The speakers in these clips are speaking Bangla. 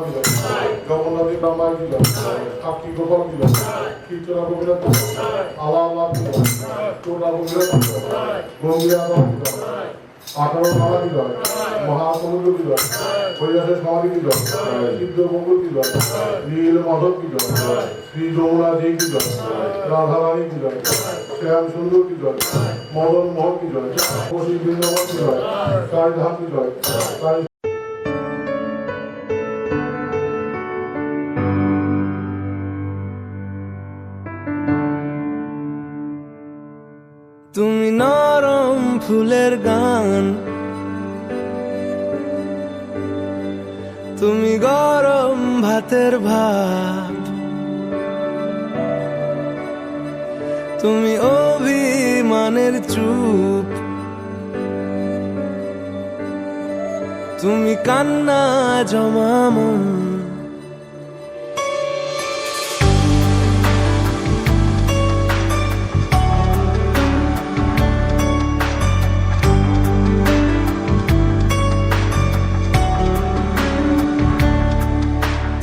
দিল, জগন্নাথী ব্রহ্মা দিল, কার্তিক গোপাল দিল, কীর্তনা গোবিন্দ দিল, আল্লাহ আল্লাহ দিল, টোটা গোবিন্দ দিল, গঙ্গিয়া দিল, 18 মালা দিল, মহাসমুদ্র দিল, কৈলাসের সমাধি দিল, সিদ্ধ মঙ্গল দিল, নীল মাধব দিল, শ্রী যমুনা জি দিল, রাধারানী দিল, শ্যাম সুন্দর দিল, মদন মোহন দিল, বসি বৃন্দাবন দিল, চারিধাম দিল, তুমি নরম ফুলের গান, তুমি গরম ভাতের ভাত, তুমি অভিমানের চুপ, তুমি কান্না জমা মন।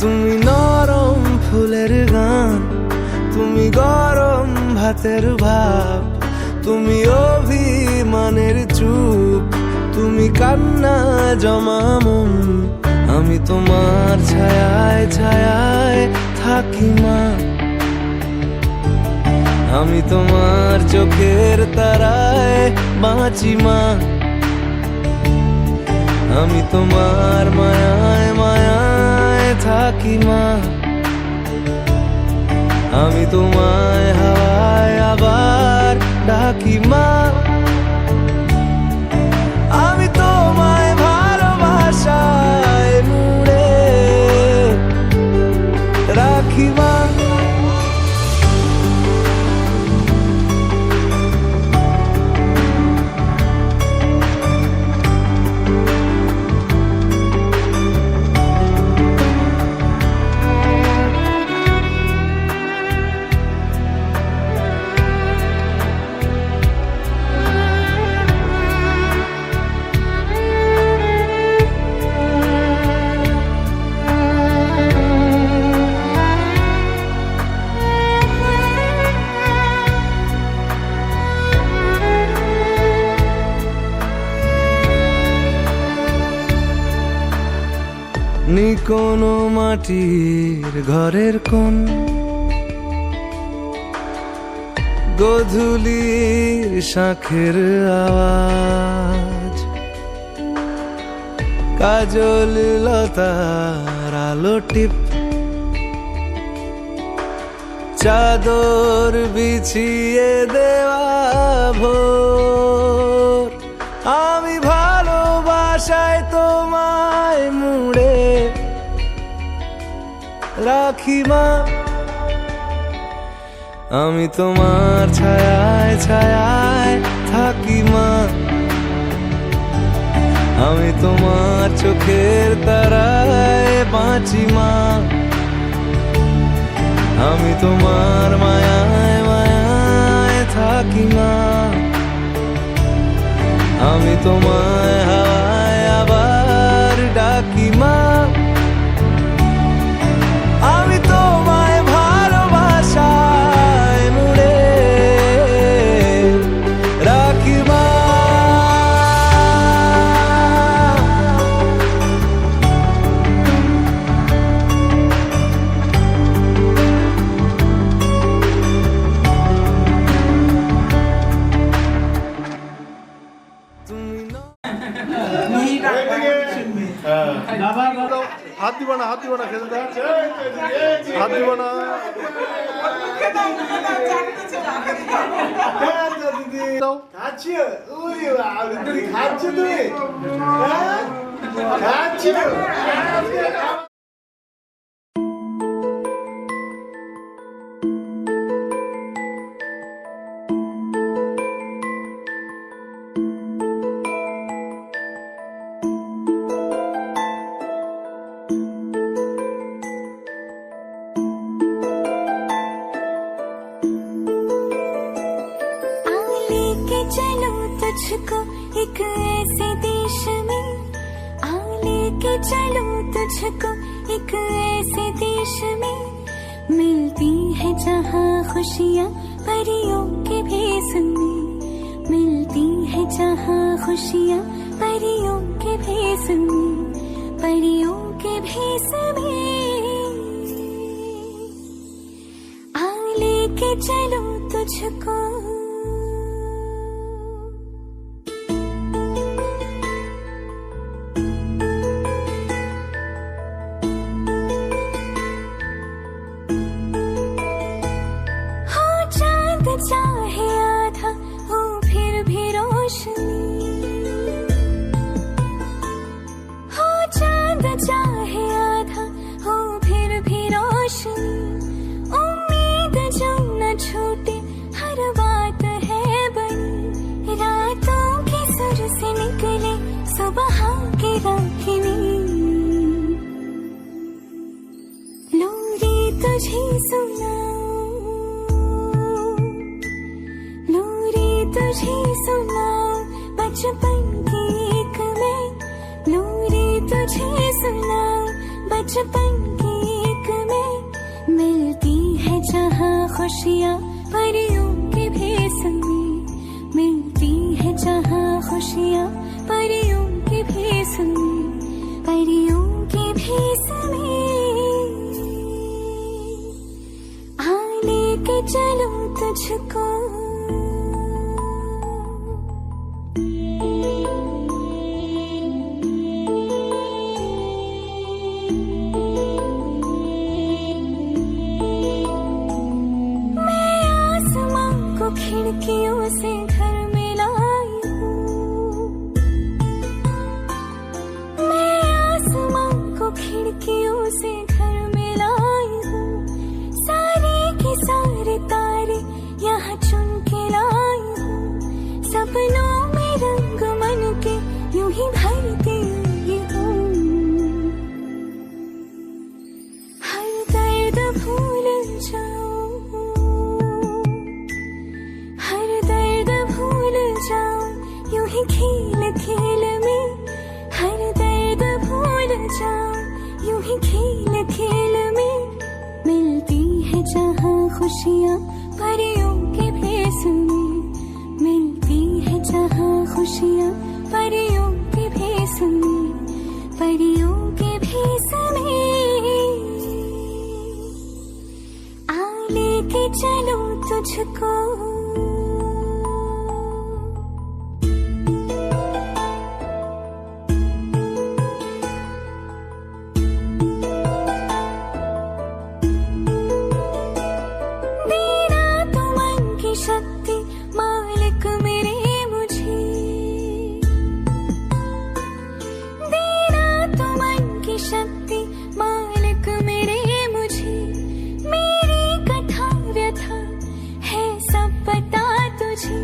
তুমি নরম ফুলের গান, তুমি গরম ভাতের ভাব, তুমি অভিমানের চুপ, তুমি কান্না জমা মন। আমি তোমার ছায়ায় ছায়ায় থাকি মা, আমি তোমার চোখের তারায় বাঁচি মা, আমি তোমার মায়ায় মায়ায় থাকি মা, আমি তোমায় হাওয়ায় আবার ডাকি মা, আমি তোমায় ভালোবাসায় মুড়ে রাখি মা। নি কোনো মাটির ঘরের কোন, গোধূলির শাঁখের আওয়াজ, কাজল লতার আলো টিপ, চাদর বিছিয়ে দেওয়া ভোর, আমি ভালোবাসায় তোমায় মুড়ে রাখি মা, আমি তোমার ছায়ায় ছায়ায় থাকি মা, আমি তোমার চোখের তারায় বাঁচি মা, আমি তোমার মায়ায় মায়ায় থাকি মা, আমি তোমায় হাওয়ায় আবার ডাকি মা, আমি তোমায় ভালোবাসায় মুড়ে রাখি মা। হাত দিব না, হাত দিব না, খেলতে হাত দিব না। খাচ্ছ তুমি, খাচ্ছ। तुझको एक ऐसे देश में, आओ लेके चलो तुझको एक एक ऐसे देश में मिलती है जहाँ खुशियाँ परियों के भेस में, मिलती है जहाँ खुशियाँ परियों के भेस में, परियों के भेस में। आ लेके चलो तुझको चाहे आधा हो फिर भी रोशनी, हो चांद चाहे आधा हो फिर भी रोशनी, उम्मीद जो न छूटे हर बात है बनी, रातों के सुर से निकले सुबह की राखिनी। लोरी तुझे सुना, तुझे सुनाऊं बचपन की एक मैं, लोरी तुझे सुनाऊं बचपन की एक मैं। मिलती है जहाँ खुशियाँ परियों के भेस में, मिलती है जहाँ खुशियाँ परियों के भेस में, परियों के भेस में। आ लेके चलो तुझको खिड़कियों से घर में लाई हूँ, मैं आसमां को खिड़कियों से घर में लाई हूँ, सारे के सारे तारे यहाँ चुन के लाई हूँ, सपनों में रंग मन के यूं ही भरती हूँ। हर दर्द भूल जाऊं, यूं ही खेल खेल में, हर दर्द भूल जाऊं, यूं ही खेल खेल में। मिलती है जहाँ खुशियाँ परियों के भेस में, मिलती है जहाँ खुशियाँ परियों के भेस में, परियों के भेस में। आ लेके चलो तुझको शक्ति मालिक मेरे मुझे, देना तो मन की शक्ति मालिक मेरे मुझे, मेरी कथा व्यथा है सब पता तुझे,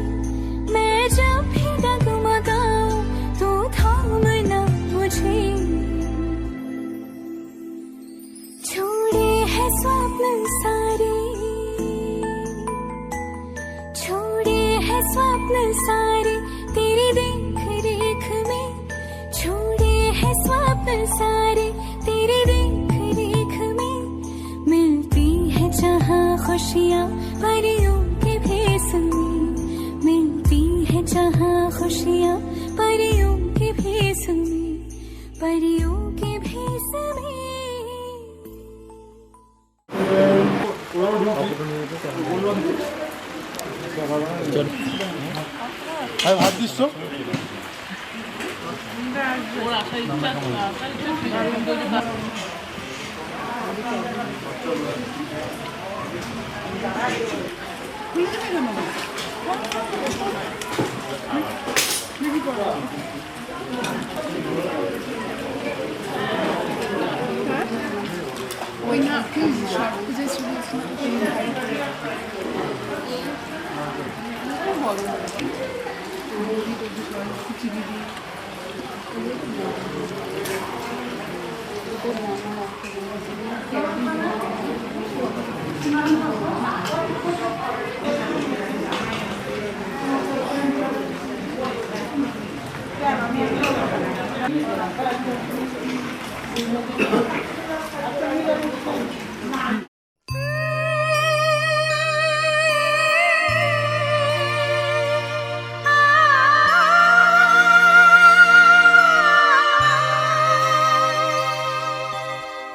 मैं जब भी डगमगाऊं तो थामना मुझे। छोड़े है स्वप्न सारे, स्वप्न सारे तेरी देख रेख में, छोड़े है स्वप्न सारे तेरी देख रेख में। मिलती है जहाँ खुशियाँ परियों के भेस में, मिलती है जहाँ खुशियाँ परियों के भेस में, परियों के भेस में। ভাত দিচ্ছ ওই না সব কিছু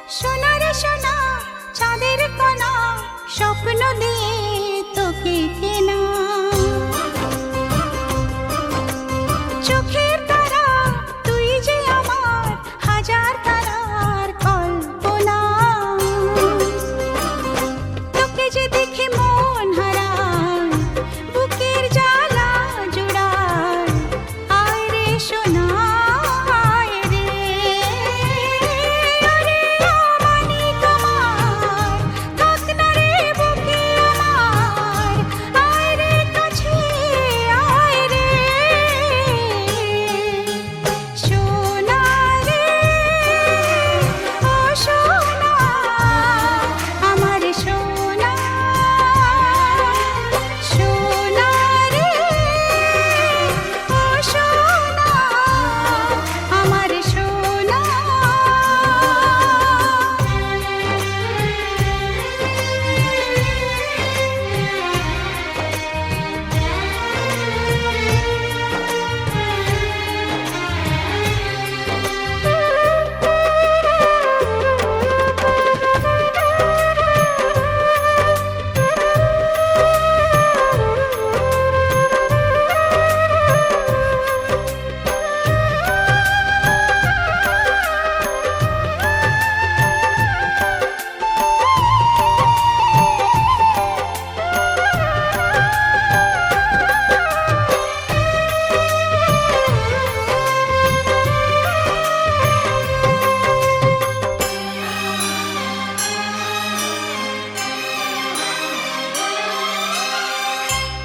সোনা রে সোনা চাঁদের কণা স্বপ্ন দিয়ে তোকে কেনা চোখের তারা তুই যে আমার হাজার তারার কল্পনা তোকে যে দেখে মন হারায় বুকের জ্বালা জোড়ায় আয় রে সোনা আয় রে আরে আমানিক আমার থাক না রে বুকে আমার আয় রে কাছে আয় রে সোনা রে ও সোনা আমার সোনা সোনা রে ও সোনা আমার সোনা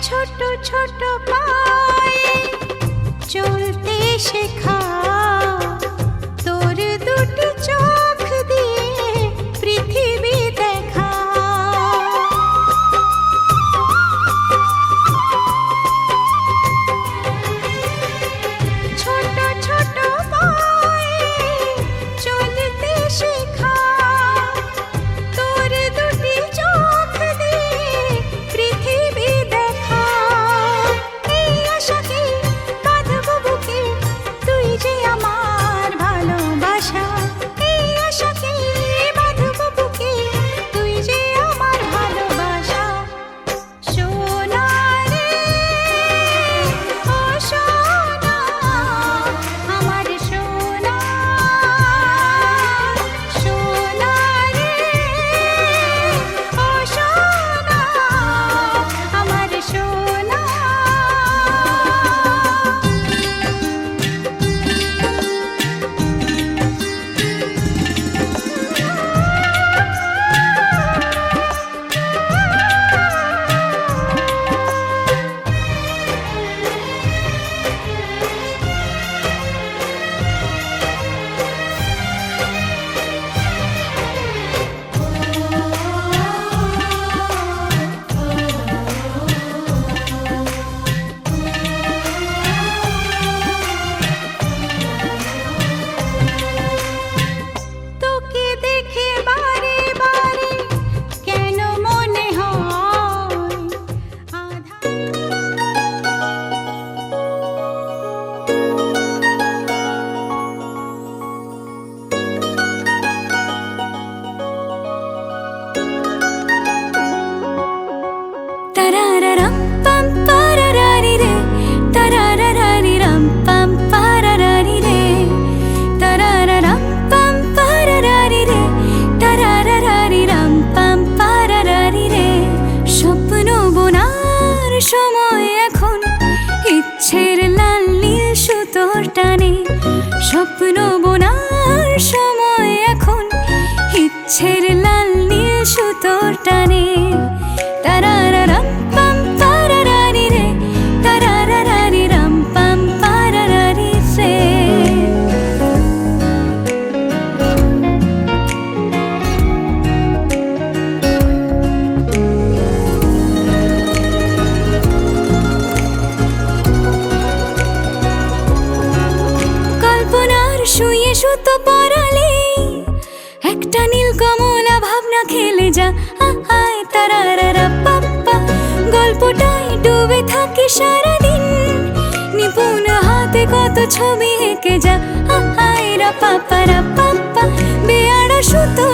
ছোট ছোট পায়ে চলতে শেখা তোর দুটি চোখ দিয়ে পৃথিবী দেখা ছোট ছোট পায়ে চলতে শেখা তোর দুটি চোখ দিয়ে পৃথিবী দেখা এই আশাকে বাঁধবো বুকে তুই যে আমার ভালোবাসা এই আশাকে বাঁধবো বুকে তুই যে আমার ভালোবাসা সোনা রে ও সোনা আমার সোনা সোনা রে ও সোনা আমার সোনা তোকে দেখে বারে বারে কেন মনে হয় আধা tarararam pam pararari re tarararari ram pam pararari re tarararam pam pararari re tarararari ram pam pararari re স্বপ্ন বোনার সময় এখন ইচ্ছের লাল নীল সুতোর টানে স্বপ্ন বোনার সময় এখন ইচ্ছের লাল নীল সুতোর টানে tarararam pam pararari re tarararari ram pam pararari re কল্পনার শুয়ে সুতো পরালে একটা নীল কমলা ভাবনা খেলে যা আয় তারারারা পাপ্পা গল্পটাই ডুবে থাকি সারাদিন নিপুণ হাতে কত ছবি এঁকে যা আয় রা পাপ্পা বেয়ারা সুতো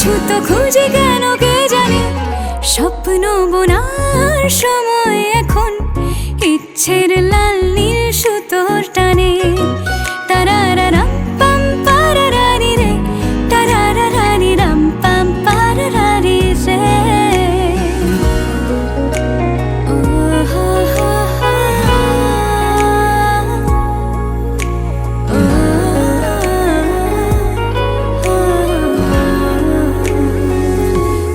ছুতো খুঁজে কেন কে জানে, স্বপ্ন বোনার সময় এখন, ইচ্ছের লাল নীল সুতোর টানে। তারারারাম পাম পারারারি রে, তারারারারি রাম পাম পারারারি রে। ও হো হো হো। ও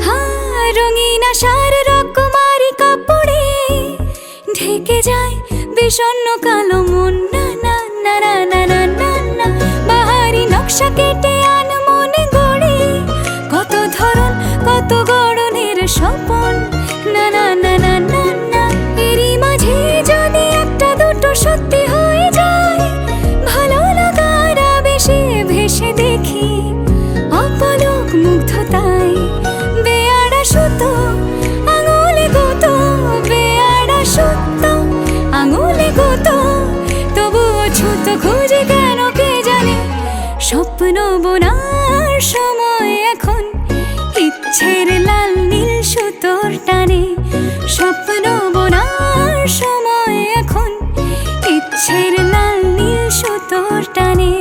হ্যাঁ, রঙিন আশার রকমারি কাপড়ে ঢেকে যায় বিষণ্ণ কালো মন। না না না না না না না না, বাহারি নকশা কেটে আন মনে গড়ে, কত ধরন কত গড়নের স্বপন। না না না না না না, এরই মাঝে যদি একটা দুটো সত্যি হয়ে যায়, ভালো লাগার আবেশে ভেসে দেখি অপলক মুগ্ধতায়। বেয়ারা সুতো আঙুলে গুতো, বেয়ারা সুতো আঙুলে গুতো, তবুও ছুতো খুঁজে কেন কে জানে, স্বপ্ন বোনার সময় এখন, ইচ্ছের লাল নীল সুতোর টানে। স্বপ্ন বোনার সময় এখন, ইচ্ছের লাল নীল সুতোর টানে।